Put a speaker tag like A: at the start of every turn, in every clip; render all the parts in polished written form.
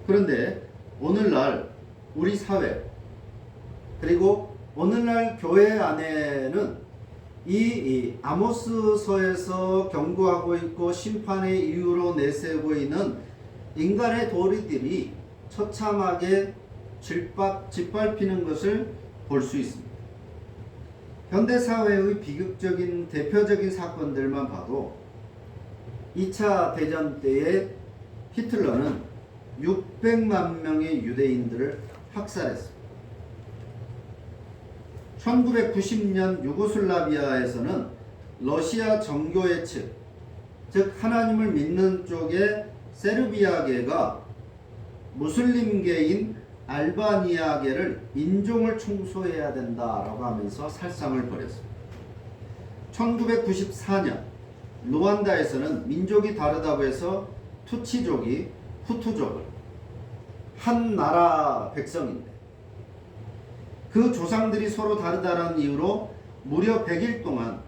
A: 그런데 오늘날 우리 사회 그리고 오늘날 교회 안에는 이 아모스서에서 경고하고 있고 심판의 이유로 내세우고 있는 인간의 도리들이 처참하게 짓밟히는 것을 볼 수 있습니다. 현대사회의 비극적인 대표적인 사건들만 봐도 2차 대전 때에 히틀러는 600만 명의 유대인들을 학살했습니다. 1990년 유고슬라비아에서는 러시아 정교회 측, 즉 하나님을 믿는 쪽의 세르비아계가 무슬림계인 알바니아계를 인종을 청소해야 된다라고 하면서 살상을 벌였습니다. 1994년 루안다에서는 민족이 다르다고 해서 투치족이 후투족을 한 나라 백성인데 그 조상들이 서로 다르다는 이유로 무려 100일 동안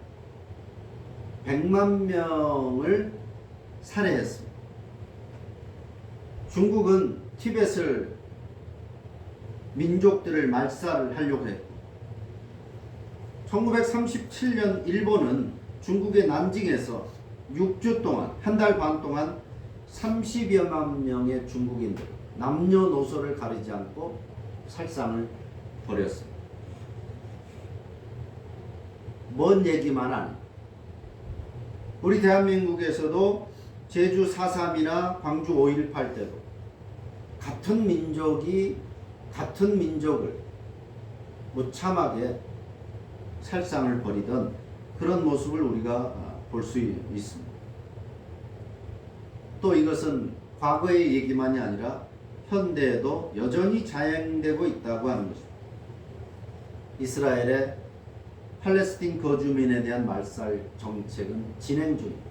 A: 100만 명을 살해했습니다. 중국은 티벳을 민족들을 말살을 하려고 했고 1937년 일본은 중국의 난징에서 6주 동안 한 달 반 동안 30여만 명의 중국인들 남녀노소를 가리지 않고 살상을 벌였습니다. 먼 얘기만 아니 우리 대한민국에서도 제주 4.3이나 광주 5.18 때도 같은 민족이 같은 민족을 무참하게 살상을 벌이던 그런 모습을 우리가 볼 수 있습니다. 또 이것은 과거의 얘기만이 아니라 현대에도 여전히 자행되고 있다고 하는 것입니다. 이스라엘의 팔레스틴 거주민에 대한 말살 정책은 진행 중입니다.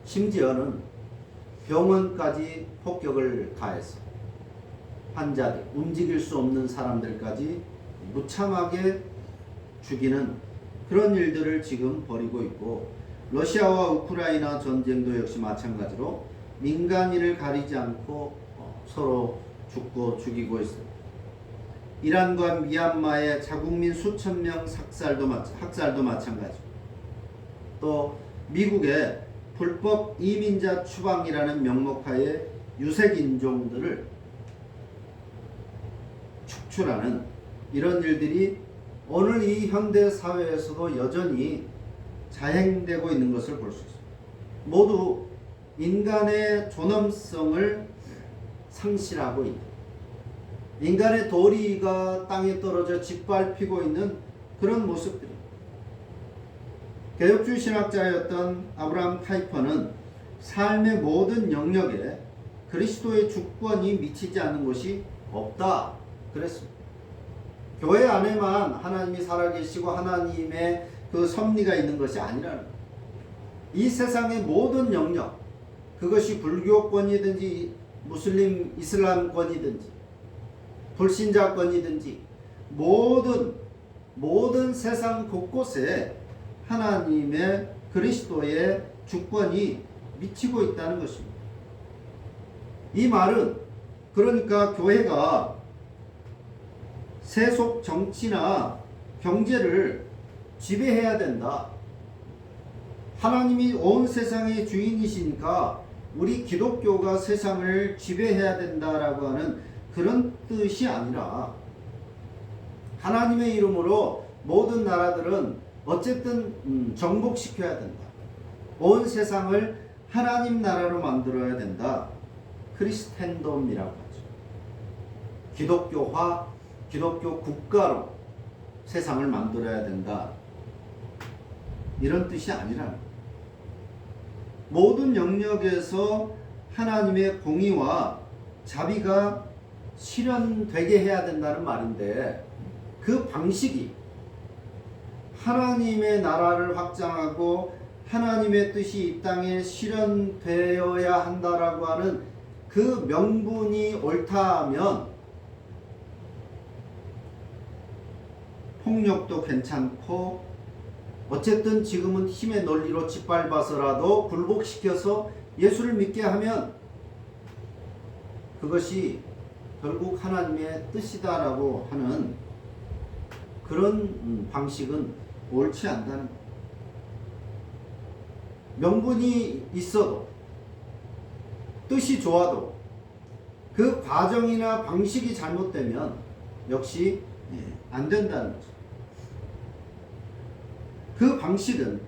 A: 심지어는 병원까지 폭격을 가해서 환자들, 움직일 수 없는 사람들까지 무참하게 죽이는 그런 일들을 지금 벌이고 있고 러시아와 우크라이나 전쟁도 역시 마찬가지로 민간인을 가리지 않고 서로 죽고 죽이고 있습니다. 이란과 미얀마의 자국민 수천 명 학살도 마찬가지고 또 미국의 불법 이민자 추방이라는 명목하에 유색인종들을 축출하는 이런 일들이 오늘 이 현대 사회에서도 여전히 자행되고 있는 것을 볼 수 있습니다. 모두 인간의 존엄성을 상실하고 있다. 인간의 도리가 땅에 떨어져 짓밟히고 있는 그런 모습들입니다. 개혁주의 신학자였던 아브라함 카이퍼는 삶의 모든 영역에 그리스도의 주권이 미치지 않는 것이 없다 그랬습니다. 교회 안에만 하나님이 살아계시고 하나님의 그 섭리가 있는 것이 아니라는 거예요. 이 세상의 모든 영역, 그것이 불교권이든지 무슬림 이슬람권이든지 불신자권이든지 모든 세상 곳곳에 하나님의 그리스도의 주권이 미치고 있다는 것입니다. 이 말은 그러니까 교회가 세속 정치나 경제를 지배해야 된다. 하나님이 온 세상의 주인이시니까 우리 기독교가 세상을 지배해야 된다라고 하는 그런 뜻이 아니라 하나님의 이름으로 모든 나라들은 어쨌든 정복시켜야 된다. 온 세상을 하나님 나라로 만들어야 된다. 크리스텐돔이라고 하죠. 기독교화, 기독교 국가로 세상을 만들어야 된다. 이런 뜻이 아니라 모든 영역에서 하나님의 공의와 자비가 실현되게 해야 된다는 말인데 그 방식이 하나님의 나라를 확장하고 하나님의 뜻이 이 땅에 실현되어야 한다라고 하는 그 명분이 옳다면 폭력도 괜찮고 어쨌든 지금은 힘의 논리로 짓밟아서라도 굴복시켜서 예수를 믿게 하면 그것이 결국 하나님의 뜻이다라고 하는 그런 방식은 옳지 않다는 거예요. 명분이 있어도 뜻이 좋아도 그 과정이나 방식이 잘못되면 역시 안 된다는 거죠. 그 방식은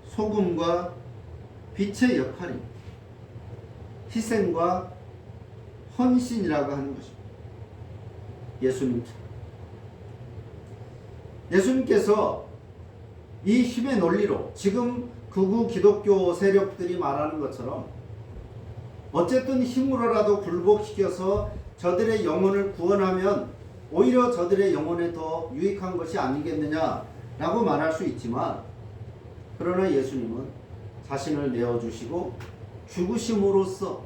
A: 소금과 빛의 역할이 희생과 헌신이라고 하는 것입니다. 예수님처럼. 예수님께서 이 힘의 논리로 지금 극우 기독교 세력들이 말하는 것처럼 어쨌든 힘으로라도 굴복시켜서 저들의 영혼을 구원하면 오히려 저들의 영혼에 더 유익한 것이 아니겠느냐라고 말할 수 있지만, 그러나 예수님은 자신을 내어주시고 죽으심으로써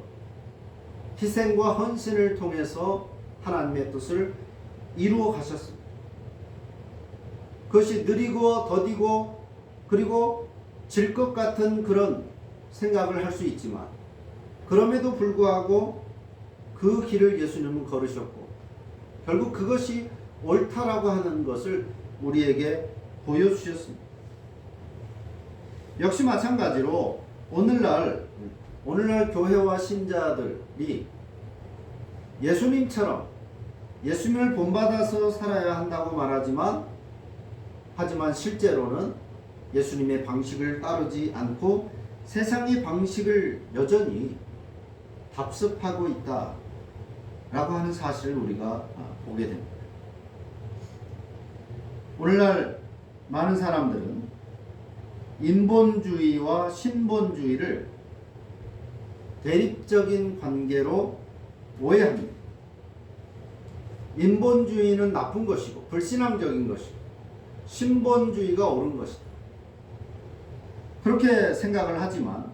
A: 희생과 헌신을 통해서 하나님의 뜻을 이루어 가셨습니다. 그것이 느리고 더디고 그리고 질 것 같은 그런 생각을 할 수 있지만, 그럼에도 불구하고 그 길을 예수님은 걸으셨고 결국 그것이 옳다라고 하는 것을 우리에게 보여주셨습니다. 역시 마찬가지로 오늘날 교회와 신자들이 예수님처럼 예수님을 본받아서 살아야 한다고 말하지만, 하지만 실제로는 예수님의 방식을 따르지 않고 세상의 방식을 여전히 답습하고 있다라고 하는 사실을 우리가 보게 됩니다. 오늘날 많은 사람들은 인본주의와 신본주의를 대립적인 관계로 오해합니다. 인본주의는 나쁜 것이고 불신앙적인 것이고 신본주의가 옳은 것이다, 그렇게 생각을 하지만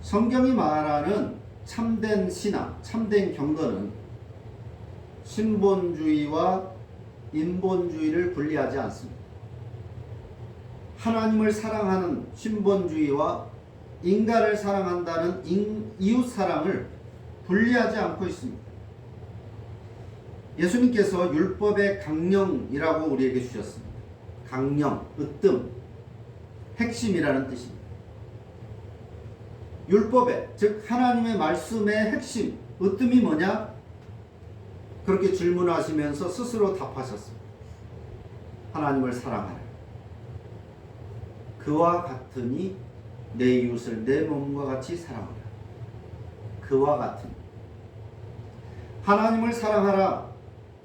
A: 성경이 말하는 참된 신앙, 참된 경건은 신본주의와 인본주의를 분리하지 않습니다. 하나님을 사랑하는 신본주의와 인간을 사랑한다는 이웃사랑을 분리하지 않고 있습니다. 예수님께서 율법의 강령이라고 우리에게 주셨습니다. 강령, 으뜸, 핵심이라는 뜻입니다. 율법의, 즉 하나님의 말씀의 핵심, 으뜸이 뭐냐? 그렇게 질문하시면서 스스로 답하셨습니다. 하나님을 사랑하라. 그와 같으니 내 이웃을 내 몸과 같이 사랑하라. 그와 같으니. 하나님을 사랑하라.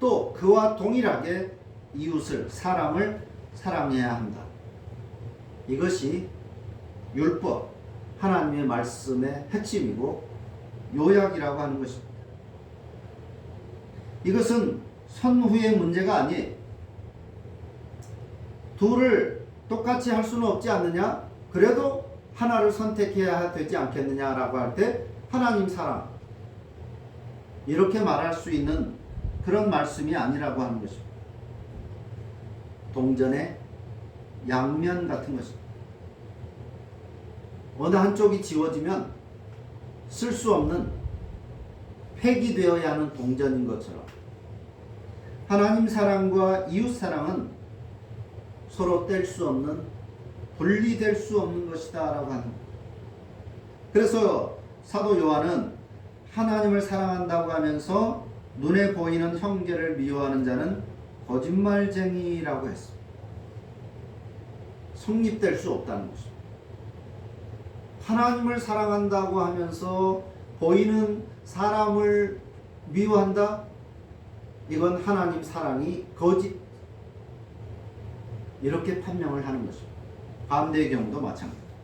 A: 또 그와 동일하게 이웃을, 사람을 사랑해야 한다. 이것이 율법, 하나님의 말씀의 핵심이고 요약이라고 하는 것입니다. 이것은 선후의 문제가 아니, 둘을 똑같이 할 수는 없지 않느냐? 그래도 하나를 선택해야 되지 않겠느냐라고 할 때 하나님 사랑, 이렇게 말할 수 있는 그런 말씀이 아니라고 하는 것입니다. 동전의 양면 같은 것입니다. 어느 한쪽이 지워지면 쓸 수 없는 폐기되어야 하는 동전인 것처럼 하나님 사랑과 이웃 사랑은 서로 뗄 수 없는, 분리될 수 없는 것이다 라고 하는 거예요. 그래서 사도 요한은 하나님을 사랑한다고 하면서 눈에 보이는 형제를 미워하는 자는 거짓말쟁이라고 했습니다. 성립될 수 없다는 것입니다. 하나님을 사랑한다고 하면서 보이는 사람을 미워한다? 이건 하나님 사랑이 거짓, 이렇게 판명을 하는 것입니다. 반대의 경우도 마찬가지입니다.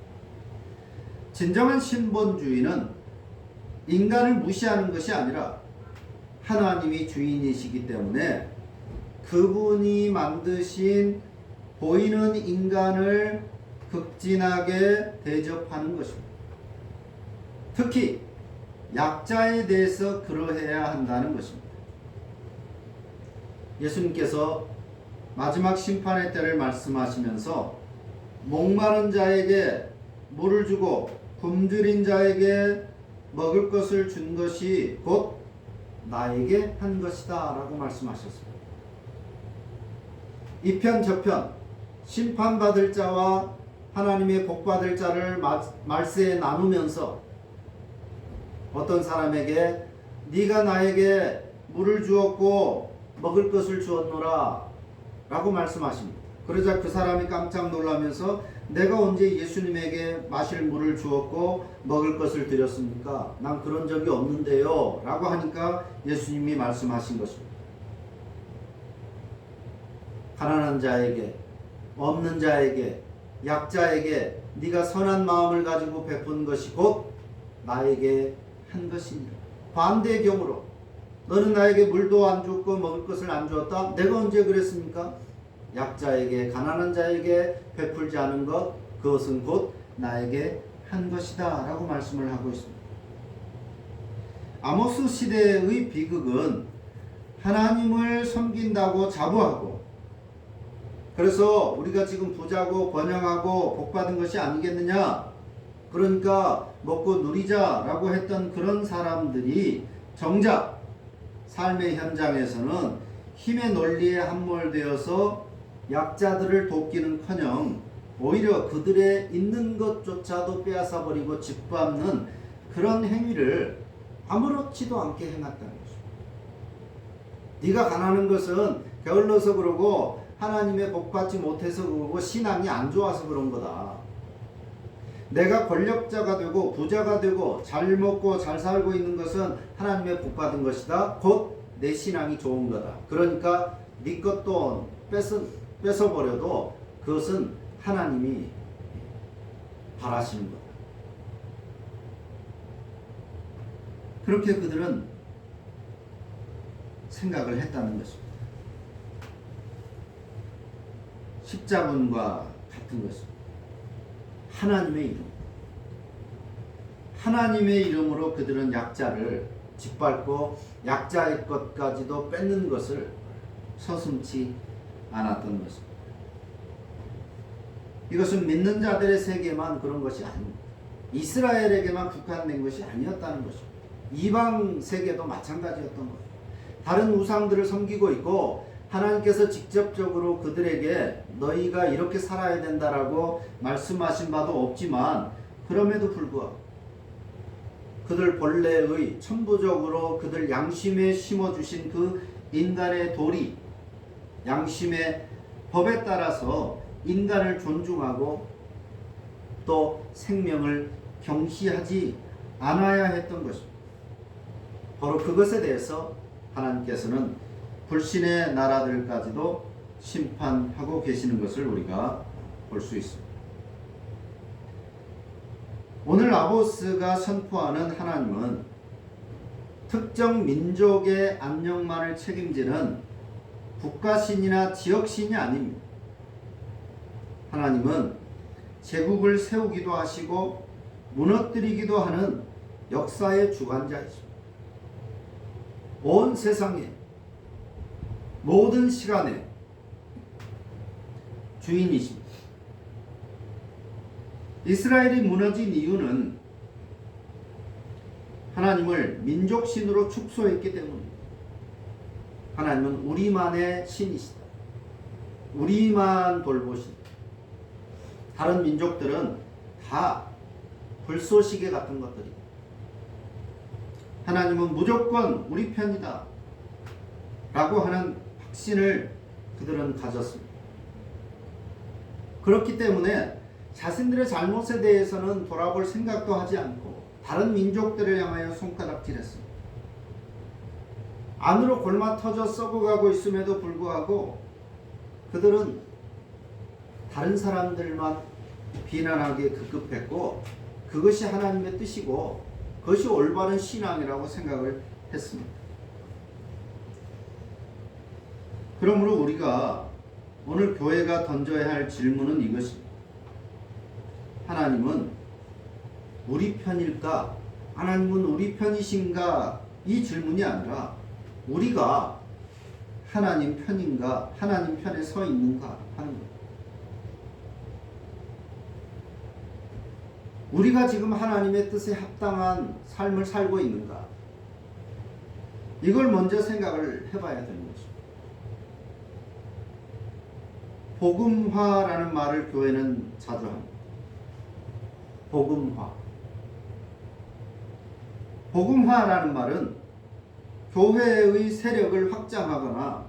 A: 진정한 신본주의는 인간을 무시하는 것이 아니라 하나님이 주인이시기 때문에 그분이 만드신 보이는 인간을 극진하게 대접하는 것입니다. 특히 약자에 대해서 그러해야 한다는 것입니다. 예수님께서 마지막 심판의 때를 말씀하시면서 목마른 자에게 물을 주고 굶주린 자에게 먹을 것을 준 것이 곧 나에게 한 것이다 라고 말씀하셨습니다. 이편 저편 심판받을 자와 하나님의 복받을 자를 말세에 나누면서 어떤 사람에게 네가 나에게 물을 주었고 먹을 것을 주었노라 라고 말씀하십니다. 그러자 그 사람이 깜짝 놀라면서 내가 언제 예수님에게 마실 물을 주었고 먹을 것을 드렸습니까? 난 그런 적이 없는데요 라고 하니까 예수님이 말씀하신 것입니다. 가난한 자에게, 없는 자에게, 약자에게 네가 선한 마음을 가지고 베푼 것이 곧 나에게 한 것이니라. 반대의 경우로 너는 나에게 물도 안 줬고 먹을 것을 안 주었다. 내가 언제 그랬습니까? 약자에게, 가난한 자에게 베풀지 않은 것, 그것은 곧 나에게 한 것이다 라고 말씀을 하고 있습니다. 아모스 시대의 비극은 하나님을 섬긴다고 자부하고, 그래서 우리가 지금 부자고 번영하고 복받은 것이 아니겠느냐, 그러니까 먹고 누리자라고 했던 그런 사람들이 정작 삶의 현장에서는 힘의 논리에 함몰되어서 약자들을 돕기는커녕 오히려 그들의 있는 것조차도 빼앗아 버리고 짓밟는 그런 행위를 아무렇지도 않게 행했다는 것입니다. 네가 가난한 것은 게을러서 그러고 하나님의 복받지 못해서 그러고 신앙이 안 좋아서 그런 거다. 내가 권력자가 되고 부자가 되고 잘 먹고 잘 살고 있는 것은 하나님의 복받은 것이다. 곧 내 신앙이 좋은 거다. 그러니까 네 것도 뺏어버려도 그것은 하나님이 바라시는 거다. 그렇게 그들은 생각을 했다는 것입니다. 십자군과 같은 것입니다. 하나님의 이름. 하나님의 이름으로 그들은 약자를 짓밟고 약자의 것까지도 뺏는 것을 서슴지 않았던 것입니다. 이것은 믿는 자들의 세계만 그런 것이 아닙니다. 이스라엘에게만 국한된 것이 아니었다는 것입니다. 이방 세계도 마찬가지였던 것입니다. 다른 우상들을 섬기고 있고 하나님께서 직접적으로 그들에게 너희가 이렇게 살아야 된다라고 말씀하신 바도 없지만 그럼에도 불구하고 그들 본래의 천부적으로 그들 양심에 심어주신 그 인간의 도리, 양심의 법에 따라서 인간을 존중하고 또 생명을 경시하지 않아야 했던 것입니다. 바로 그것에 대해서 하나님께서는 불신의 나라들까지도 심판하고 계시는 것을 우리가 볼 수 있습니다. 오늘 아모스가 선포하는 하나님은 특정 민족의 안녕만을 책임지는 국가신이나 지역신이 아닙니다. 하나님은 제국을 세우기도 하시고 무너뜨리기도 하는 역사의 주관자이십니다. 온 세상에 모든 시간에 주인이십니다. 이스라엘이 무너진 이유는 하나님을 민족신으로 축소했기 때문입니다. 하나님은 우리만의 신이시다. 우리만 돌보신다. 다른 민족들은 다 불쏘시개 같은 것들이다. 하나님은 무조건 우리 편이다 라고 하는 확신을 그들은 가졌습니다. 그렇기 때문에 자신들의 잘못에 대해서는 돌아볼 생각도 하지 않고 다른 민족들을 향하여 손가락질했습니다. 안으로 골마 터져 썩어가고 있음에도 불구하고 그들은 다른 사람들만 비난하기에 급급했고 그것이 하나님의 뜻이고 그것이 올바른 신앙이라고 생각을 했습니다. 그러므로 우리가 오늘 교회가 던져야 할 질문은 이것입니다. 하나님은 우리 편일까? 하나님은 우리 편이신가? 이 질문이 아니라 우리가 하나님 편인가? 하나님 편에 서 있는가? 하는 것. 우리가 지금 하나님의 뜻에 합당한 삶을 살고 있는가? 이걸 먼저 생각을 해봐야 되는 거죠. 복음화라는 말을 교회는 자주 합니다. 복음화. 복음화라는 말은 교회의 세력을 확장하거나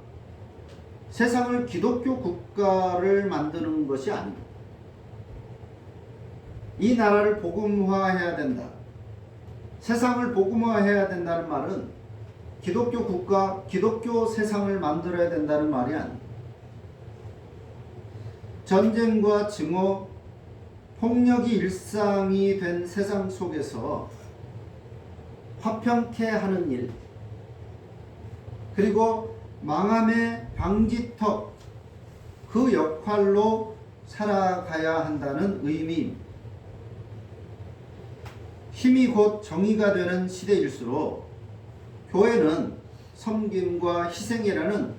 A: 세상을 기독교 국가를 만드는 것이 아닙니다. 이 나라를 복음화해야 된다. 세상을 복음화해야 된다는 말은 기독교 국가, 기독교 세상을 만들어야 된다는 말이 아닙니다. 전쟁과 증오, 폭력이 일상이 된 세상 속에서 화평케 하는 일, 그리고 망함의 방지턱, 그 역할로 살아가야 한다는 의미입니다. 힘이 곧 정의가 되는 시대일수록 교회는 섬김과 희생이라는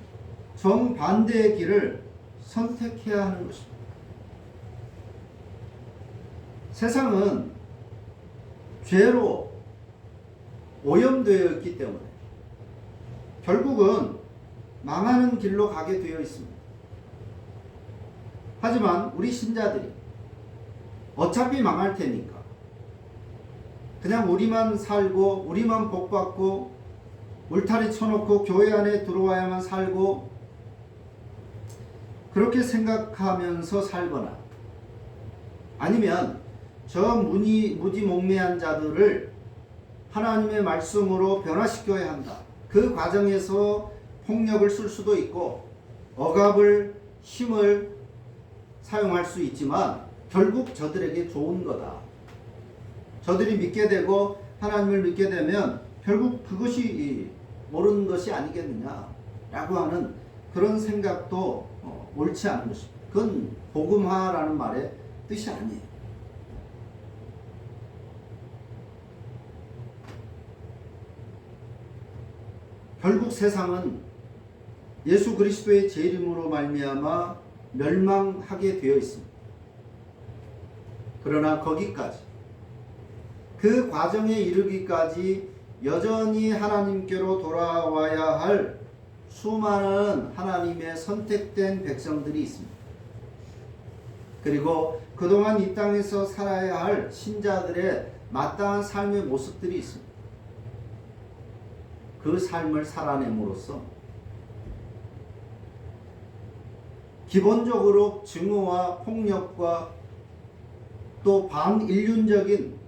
A: 정반대의 길을 선택해야 하는 것입니다. 세상은 죄로 오염되어 있기 때문에 결국은 망하는 길로 가게 되어 있습니다. 하지만 우리 신자들이 어차피 망할 테니까 그냥 우리만 살고 우리만 복받고 울타리 쳐놓고 교회 안에 들어와야만 살고 그렇게 생각하면서 살거나 아니면 저 무지몽매한 자들을 하나님의 말씀으로 변화시켜야 한다. 그 과정에서 폭력을 쓸 수도 있고 억압을, 힘을 사용할 수 있지만 결국 저들에게 좋은 거다. 저들이 믿게 되고 하나님을 믿게 되면 결국 그것이 옳은 것이 아니겠느냐라고 하는 그런 생각도 옳지 않은 것입니다. 그건 복음화라는 말의 뜻이 아니에요. 결국 세상은 예수 그리스도의 재림으로 말미암아 멸망하게 되어 있습니다. 그러나 거기까지 그 과정에 이르기까지 여전히 하나님께로 돌아와야 할 수많은 하나님의 선택된 백성들이 있습니다. 그리고 그동안 이 땅에서 살아야 할 신자들의 마땅한 삶의 모습들이 있습니다. 그 삶을 살아냄으로써 기본적으로 증오와 폭력과 또 반인륜적인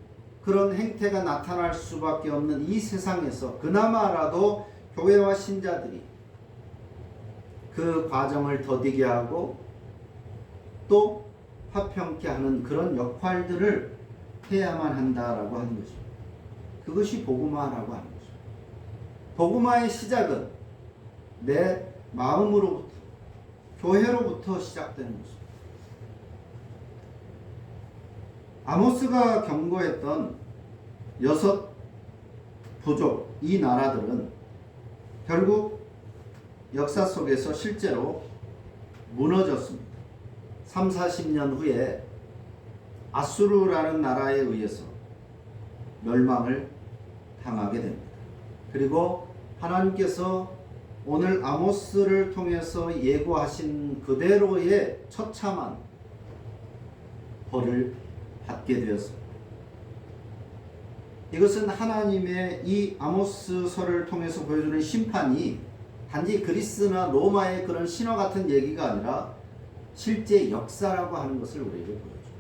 A: 그런 행태가 나타날 수밖에 없는 이 세상에서 그나마라도 교회와 신자들이 그 과정을 더디게 하고 또 화평케 하는 그런 역할들을 해야만 한다라고 하는 것입니다. 그것이 복음화라고 하는 것입니다. 복음화의 시작은 내 마음으로부터, 교회로부터 시작되는 것입니다. 아모스가 경고했던 6 부족, 이 나라들은 결국 역사 속에서 실제로 무너졌습니다. 30-40년 후에 아수르라는 나라에 의해서 멸망을 당하게 됩니다. 그리고 하나님께서 오늘 아모스를 통해서 예고하신 그대로의 처참한 벌을 받게 되었습니다. 이것은 하나님의 이 아모스서를 통해서 보여주는 심판이 단지 그리스나 로마의 그런 신화 같은 얘기가 아니라 실제 역사라고 하는 것을 우리에게 보여줍니다.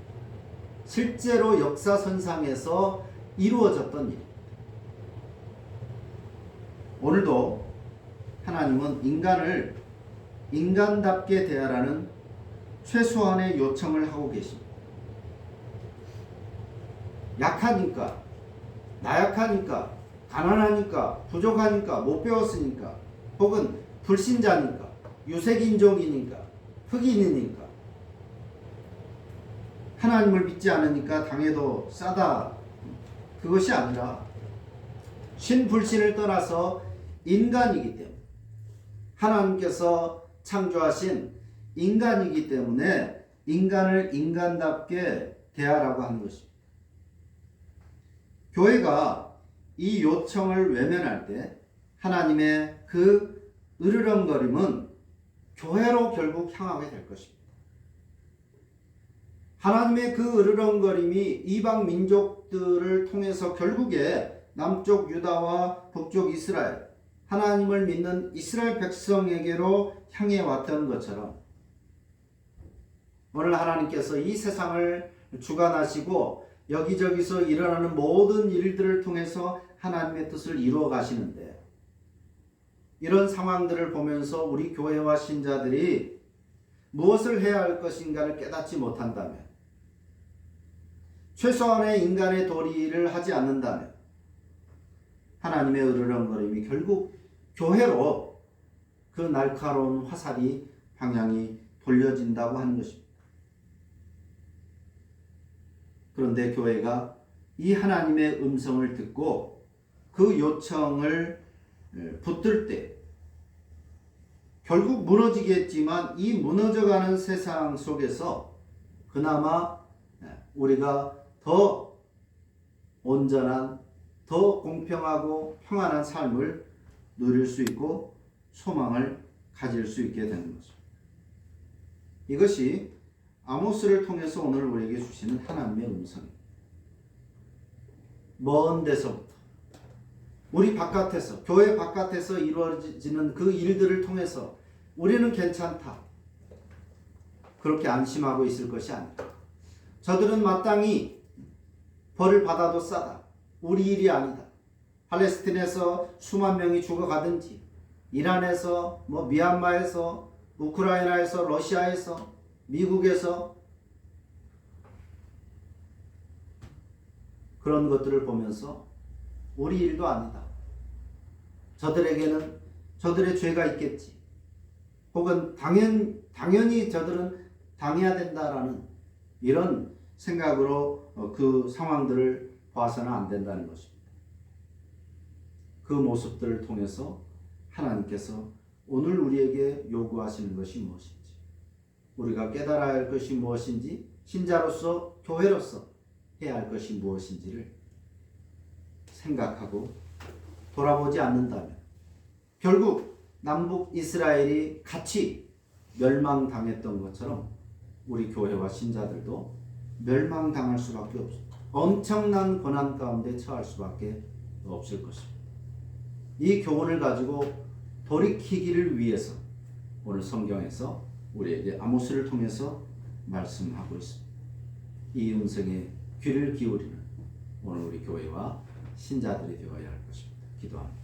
A: 실제로 역사선상에서 이루어졌던 일. 오늘도 하나님은 인간을 인간답게 대하라는 최소한의 요청을 하고 계십니다. 약하니까, 나약하니까, 가난하니까, 부족하니까, 못 배웠으니까, 혹은 불신자니까, 유색인종이니까, 흑인이니까, 하나님을 믿지 않으니까 당해도 싸다. 그것이 아니라 신불신을 떠나서 인간이기 때문에 하나님께서 창조하신 인간이기 때문에 인간을 인간답게 대하라고 하는 것입니다. 교회가 이 요청을 외면할 때 하나님의 그 으르렁거림은 교회로 결국 향하게 될 것입니다. 하나님의 그 으르렁거림이 이방 민족들을 통해서 결국에 남쪽 유다와 북쪽 이스라엘, 하나님을 믿는 이스라엘 백성에게로 향해 왔던 것처럼 오늘 하나님께서 이 세상을 주관하시고 여기저기서 일어나는 모든 일들을 통해서 하나님의 뜻을 이루어 가시는데, 이런 상황들을 보면서 우리 교회와 신자들이 무엇을 해야 할 것인가를 깨닫지 못한다면, 최소한의 인간의 도리를 하지 않는다면 하나님의 으르렁거림이 결국 교회로 그 날카로운 화살이 방향이 돌려진다고 하는 것입니다. 그런데 교회가 이 하나님의 음성을 듣고 그 요청을 붙들 때 결국 무너지겠지만, 이 무너져가는 세상 속에서 그나마 우리가 더 온전한, 더 공평하고 평안한 삶을 누릴 수 있고 소망을 가질 수 있게 되는 거죠. 이것이 아모스를 통해서 오늘 우리에게 주시는 하나님의 음성입니다. 먼 데서부터, 우리 바깥에서, 교회 바깥에서 이루어지는 그 일들을 통해서 우리는 괜찮다, 그렇게 안심하고 있을 것이 아니다. 저들은 마땅히 벌을 받아도 싸다, 우리 일이 아니다. 팔레스틴에서 수만 명이 죽어가든지, 이란에서, 미얀마에서, 우크라이나에서, 러시아에서, 미국에서, 그런 것들을 보면서 우리 일도 아니다, 저들에게는 저들의 죄가 있겠지, 혹은 당연히 저들은 당해야 된다라는 이런 생각으로 그 상황들을 봐서는 안 된다는 것입니다. 그 모습들을 통해서 하나님께서 오늘 우리에게 요구하시는 것이 무엇인지, 우리가 깨달아야 할 것이 무엇인지, 신자로서 교회로서 해야 할 것이 무엇인지를 생각하고 돌아보지 않는다면 결국 남북 이스라엘이 같이 멸망당했던 것처럼 우리 교회와 신자들도 멸망당할 수밖에 없습니다. 엄청난 고난 가운데 처할 수밖에 없을 것입니다. 이 교훈을 가지고 돌이키기를 위해서 오늘 성경에서 우리에게 아모스를 통해서 말씀하고 있습니다. 이 음성에 귀를 기울이는 오늘 우리 교회와 신자들이 되어야 할 것입니다. 기도합니다.